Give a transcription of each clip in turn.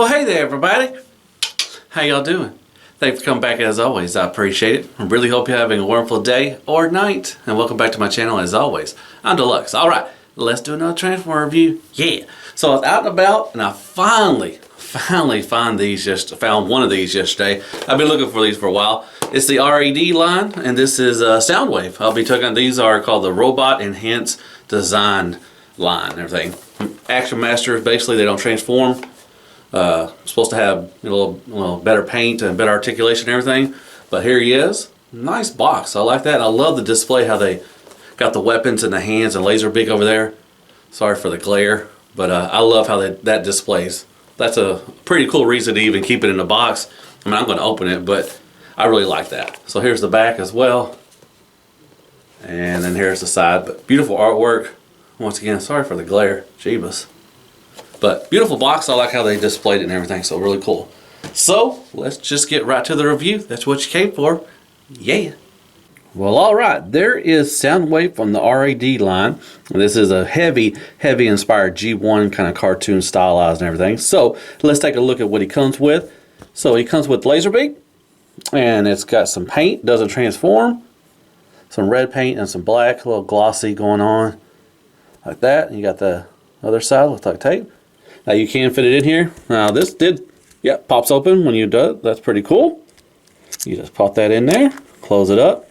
Well, hey there, everybody. How y'all doing? Thanks for coming back as always. I appreciate it. I really hope you're having a wonderful day or night. And welcome back to my channel as always. I'm Deluxe. All right, let's do another Transformer review. Yeah. So I was out and about and I finally found one of these yesterday. I've been looking for these for a while. It's the R.E.D line, and this is Soundwave. I'll be talking. These are called the Robot Enhanced Design line and everything. Actionmasters, basically they don't transform. Supposed to have a little better paint and better articulation and everything. But here he is. Nice box. I like that. I love the display, how they got the weapons in the hands and Laserbeak over there. Sorry for the glare, but I love how that displays. That's a pretty cool reason to even keep it in the box. I mean, I'm going to open it, but I really like that. So here's the back as well. And then here's the side. But beautiful artwork. Once again, sorry for the glare. Jeebus. But beautiful box. I like how they displayed it and everything. So really cool. So let's just get right to the review. That's what you came for. Yeah. Well, all right. There is Soundwave from the R.E.D line. This is a heavy inspired G1 kind of cartoon stylized and everything. So let's take a look at what he comes with. So he comes with Laserbeak, and it's got some paint. Doesn't transform. Some red paint and some black, a little glossy going on like that. And you got the other side, looks like tape. Now you can fit it in here. Now this pops open when you do it. That's pretty cool. You just pop that in there, close it up,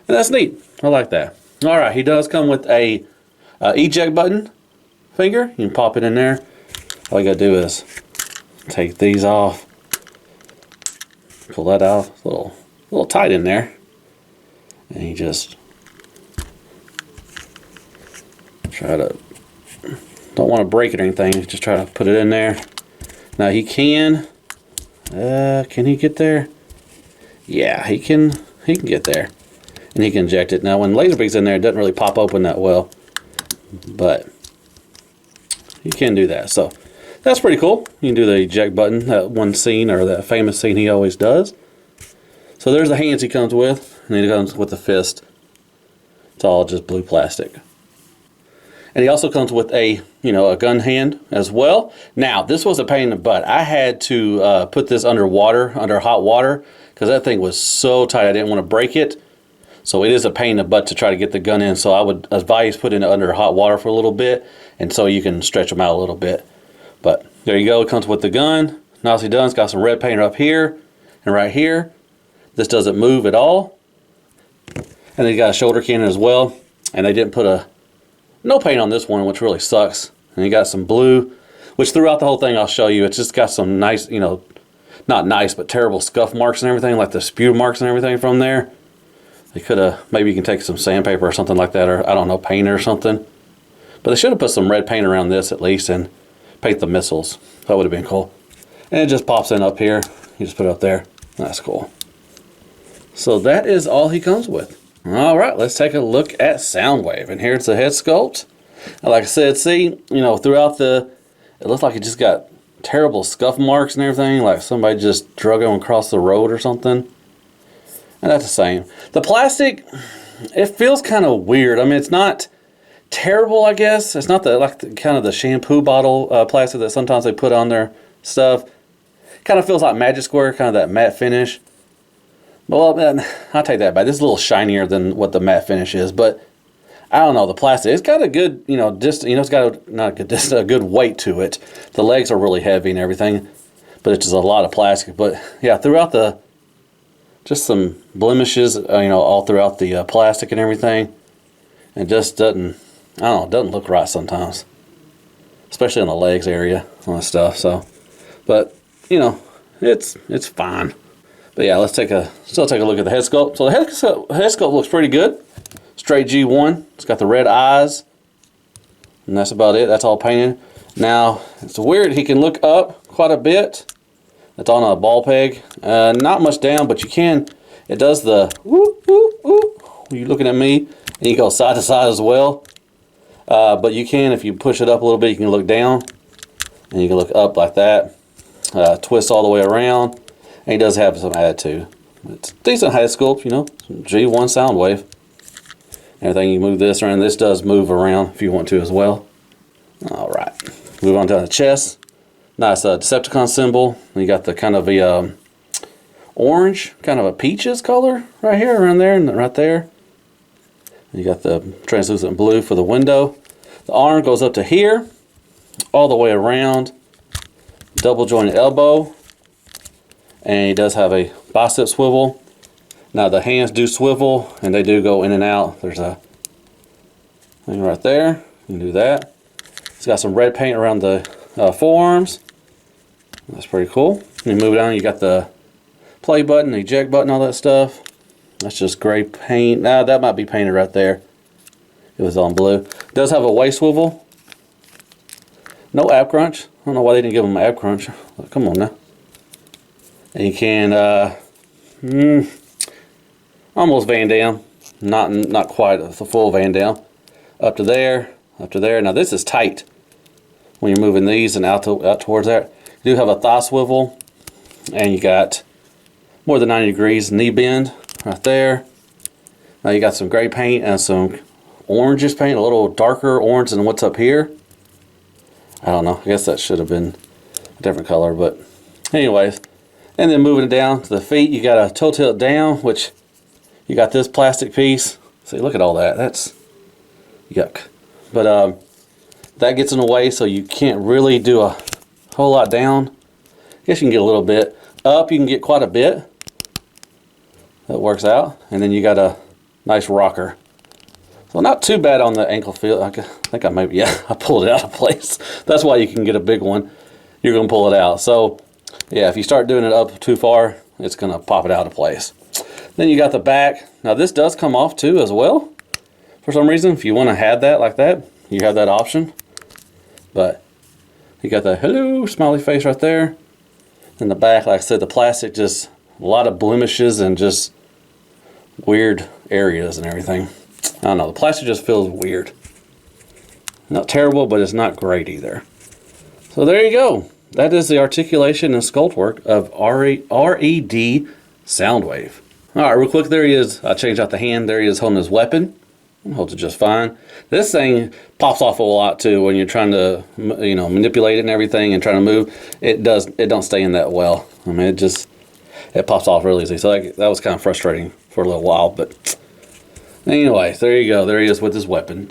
and that's neat. I like that. All right, he does come with a eject button finger. You can pop it in there. All you gotta do is take these off, pull that out. It's a little tight in there, and you just try to. Don't want to break it or anything. Just try to put it in there. Now he can he get there? Yeah, he can get there, and he can eject it. Now when Laserbeak's in there, it doesn't really pop open that well, but he can do that. So that's pretty cool. You can do the eject button, that one scene or that famous scene he always does. So there's the hands he comes with, and then he comes with the fist. It's all just blue plastic. And he also comes with a gun hand as well. Now, this was a pain in the butt. I had to put this under hot water, because that thing was so tight I didn't want to break it. So it is a pain in the butt to try to get the gun in. So I would advise putting it under hot water for a little bit, and so you can stretch them out a little bit. But there you go. It comes with the gun. Nicely done. It's got some red paint up here and right here. This doesn't move at all. And then you got a shoulder cannon as well. And they didn't put no paint on this one, which really sucks. And you got some blue, which throughout the whole thing I'll show you, it's just got some nice, not nice, but terrible scuff marks and everything, like the spew marks and everything from there. They could have, maybe you can take some sandpaper or something like that, or I don't know, paint or something. But they should have put some red paint around this at least and paint the missiles. That would have been cool. And it just pops in up here. You just put it up there. That's cool. So that is all he comes with. All right, let's take a look at Soundwave. And here's the head sculpt. Like I said, see, throughout it looks like it just got terrible scuff marks and everything, like somebody just drug them across the road or something. And that's the same. The plastic, it feels kind of weird. I mean, it's not terrible, I guess. It's not kind of the shampoo bottle plastic that sometimes they put on their stuff. Kind of feels like Magic Square, kind of that matte finish. Well, I'll take that back. This is a little shinier than what the matte finish is, but I don't know, the plastic. It's got a good, it's got a good weight to it. The legs are really heavy and everything, but it's just a lot of plastic. But yeah, throughout just some blemishes, all throughout the plastic and everything, and just doesn't look right sometimes, especially on the legs area on stuff. So, but it's fine. But yeah, let's still take a look at the head sculpt. So the head sculpt looks pretty good. Straight G1. It's got the red eyes. And that's about it. That's all painted. Now, it's weird. He can look up quite a bit. It's on a ball peg. Not much down, but you can. It does the whoop, whoop, whoop. You're looking at me. And you go side to side as well. But you can, if you push it up a little bit, you can look down. And you can look up like that. Twist all the way around. And he does have some attitude. It's a decent head sculpt, some G1 Soundwave. Everything, you move this around. This does move around if you want to as well. All right. Move on to the chest. Nice Decepticon symbol. And you got the kind of a orange, kind of a peaches color right here, around there, and right there. You got the translucent blue for the window. The arm goes up to here, all the way around. Double jointed elbow. And he does have a bicep swivel. Now the hands do swivel, and they do go in and out. There's a thing right there. You can do that. It's got some red paint around the forearms. That's pretty cool. You move it down, you got the play button, the eject button, all that stuff. That's just gray paint. Now that might be painted right there. It was on blue. It does have a waist swivel. No ab crunch. I don't know why they didn't give them an ab crunch. Come on now. And you can almost Van Damme. Not quite the full Van Damme. Up to there, up to there. Now this is tight when you're moving these and out towards that. You do have a thigh swivel, and you got more than 90 degrees knee bend right there. Now you got some gray paint and some orangish paint, a little darker orange than what's up here. I don't know, I guess that should have been a different color, but anyways. And then moving it down to the feet, you got a toe tilt down, which you got this plastic piece. See, look at all that, that's yuck. But that gets in the way, so you can't really do a whole lot down. I guess you can get a little bit. Up, you can get quite a bit. That works out. And then you got a nice rocker. So not too bad on the ankle feel. I think I maybe, yeah, I pulled it out of place. That's why you can get a big one. You're going to pull it out. So, yeah, if you start doing it up too far, it's going to pop it out of place. Then you got the back. Now this does come off too as well. For some reason, if you want to have that like that, you have that option. But you got the hello smiley face right there. In the back, like I said, the plastic, just a lot of blemishes and just weird areas and everything. I don't know, the plastic just feels weird. Not terrible, but it's not great either. So there you go. That is the articulation and sculpt work of R.E.D Soundwave. Alright, real quick, there he is. I changed out the hand. There he is holding his weapon. Holds it just fine. This thing pops off a lot too when you're trying to, you know, manipulate it and everything and trying to move. It don't stay in that well. I mean, it pops off really easy. So that was kind of frustrating for a little while. But anyway, there you go. There he is with his weapon.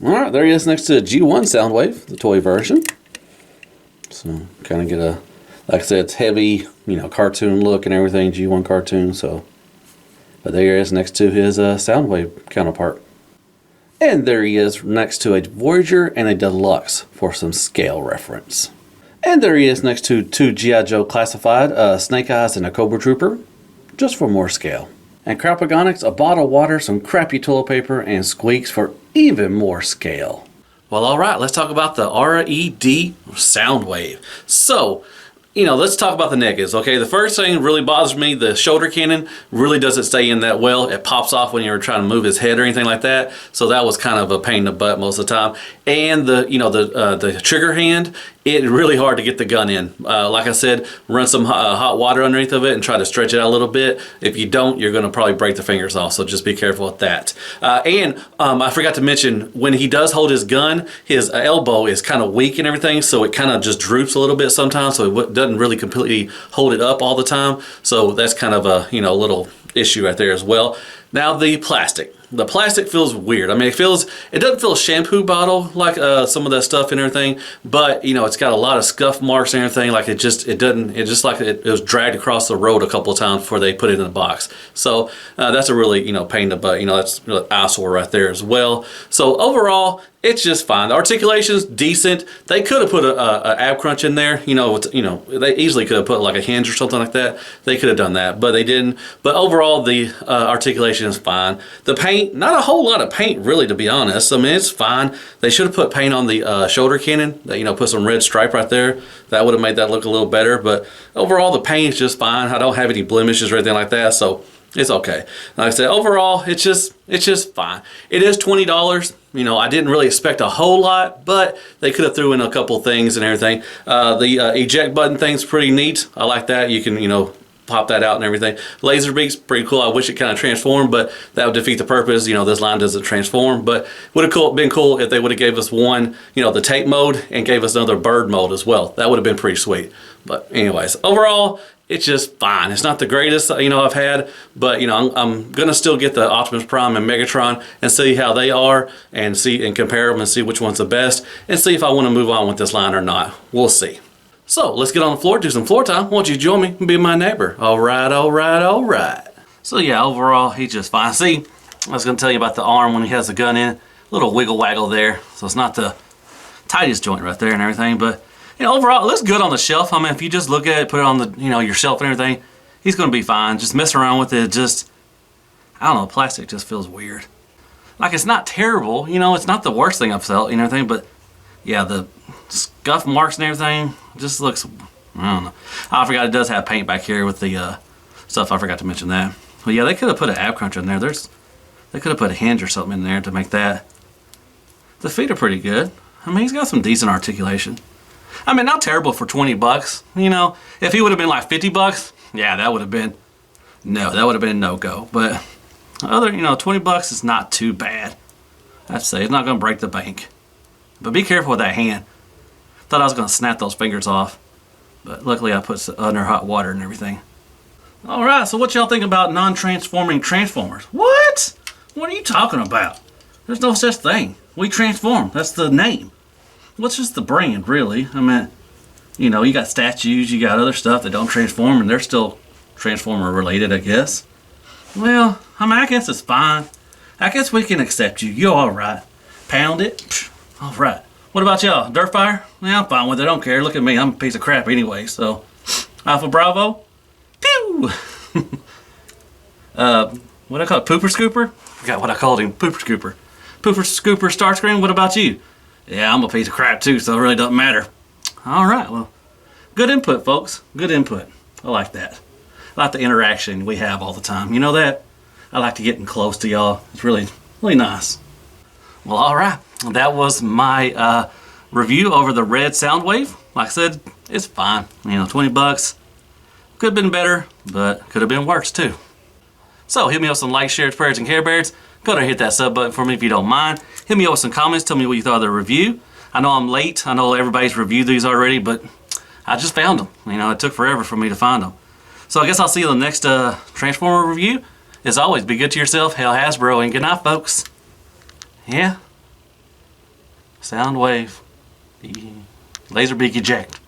All right, there he is next to the G1 Soundwave, the toy version. So kind of get a, like I said, it's heavy, you know, cartoon look and everything, G1 cartoon. So. But there he is next to his Soundwave counterpart. And there he is next to a Voyager and a Deluxe for some scale reference. And there he is next to two G.I. Joe classified, Snake Eyes and a Cobra Trooper, just for more scale. And Crapagonics, a bottle of water, some crappy toilet paper, and squeaks for even more scale. Well, alright, let's talk about the R.E.D Soundwave. So, you know, let's talk about the negatives, okay? The first thing really bothers me, the shoulder cannon really doesn't stay in that well. It pops off when you're trying to move his head or anything like that. So that was kind of a pain in the butt most of the time. And the, you know, the trigger hand, it's really hard to get the gun in. Like I said, run some hot water underneath of it and try to stretch it out a little bit. If you don't, you're going to probably break the fingers off, so just be careful with that. I forgot to mention, when he does hold his gun, his elbow is kind of weak and everything, so it kind of just droops a little bit sometimes, so it doesn't really completely hold it up all the time. So that's kind of a, you know, little issue right there as well. Now the plastic. The plastic feels weird. I mean, it doesn't feel shampoo bottle like some of that stuff and everything, but you know, it's got a lot of scuff marks and everything. Like it just like it was dragged across the road a couple of times before they put it in the box. So that's a really, you know, pain in the butt. You know, that's really eyesore right there as well. So overall, it's just fine. The articulation's decent. They could have put a ab crunch in there. You know, they easily could have put like a hinge or something like that. They could have done that, but they didn't. But overall, the articulation is fine. The paint, not a whole lot of paint really, to be honest. I mean, it's fine. They should have put paint on the shoulder cannon. You know, put some red stripe right there. That would have made that look a little better. But overall, the paint is just fine. I don't have any blemishes or anything like that, so it's okay. Like I said, overall, it's just fine. It is $20. You know, I didn't really expect a whole lot, but they could have threw in a couple things and everything. The eject button thing's pretty neat. I like that. You can, you know, pop that out and everything. Laserbeak's pretty cool. I wish it kind of transformed, but that would defeat the purpose. You know, this line doesn't transform, but would have been cool if they would have gave us one, you know, the tape mode, and gave us another bird mode as well. That would have been pretty sweet. But anyways, overall, it's just fine. It's not the greatest, you know, I've had, but you know, I'm gonna still get the Optimus Prime and Megatron and see how they are, and see and compare them and see which one's the best, and see if I want to move on with this line or not. We'll see. So let's get on the floor, do some floor time. Won't you join me and be my neighbor? All right, all right, all right. So yeah, overall, he's just fine. See, I was gonna tell you about the arm when he has the gun in. Little wiggle waggle there. So it's not the tightest joint right there and everything, but you know, overall, it looks good on the shelf. I mean, if you just look at it, put it on the, you know, your shelf and everything, he's gonna be fine. Just mess around with it, just, I don't know, plastic just feels weird. Like, it's not terrible, you know, it's not the worst thing I've felt, you know, everything, but yeah, the scuff marks and everything just looks, I don't know. I forgot it does have paint back here with the stuff. I forgot to mention that. But yeah, they could have put an ab cruncher in there. They could have put a hinge or something in there to make that. The feet are pretty good. I mean, he's got some decent articulation. I mean, not terrible for 20 bucks. You know, if he would have been like 50 bucks, yeah, that would have been, that would have been no-go. But you know, 20 bucks is not too bad. I'd say it's not going to break the bank. But be careful with that hand. Thought I was going to snap those fingers off, but luckily I put it under hot water and everything. All right, so what y'all think about non-transforming Transformers? What? What are you talking about? There's no such thing. We transform. That's the name. What's just the brand, really? I mean, you know, you got statues, you got other stuff that don't transform, and they're still Transformer related, I guess. Well, I mean, I guess it's fine. I guess we can accept you. You're all right. Pound it. Psh, all right. What about y'all? Dirtfire? Yeah, I'm fine with it. I don't care. Look at me. I'm a piece of crap anyway, so. Alpha Bravo? Pew! What I call it? Pooper Scooper? Forgot what I called him. Pooper Scooper. Pooper Scooper Starscream? What about you? Yeah, I'm a piece of crap too, so it really doesn't matter. All right, well, good input, folks. Good input. I like that. I like the interaction we have all the time. You know that? I like to get close to y'all. It's really, really nice. Well, all right. That was my review over the R.E.D Soundwave. Like I said, it's fine. You know, 20 bucks. Could have been better, but could have been worse too. So hit me up with some likes, shares, prayers, and Care Bears. Go ahead and hit that sub button for me if you don't mind. Hit me up with some comments. Tell me what you thought of the review. I know I'm late. I know everybody's reviewed these already, but I just found them. You know, it took forever for me to find them. So I guess I'll see you in the next Transformer review. As always, be good to yourself. Hail Hasbro, and good night, folks. Yeah. Soundwave. Laserbeak eject.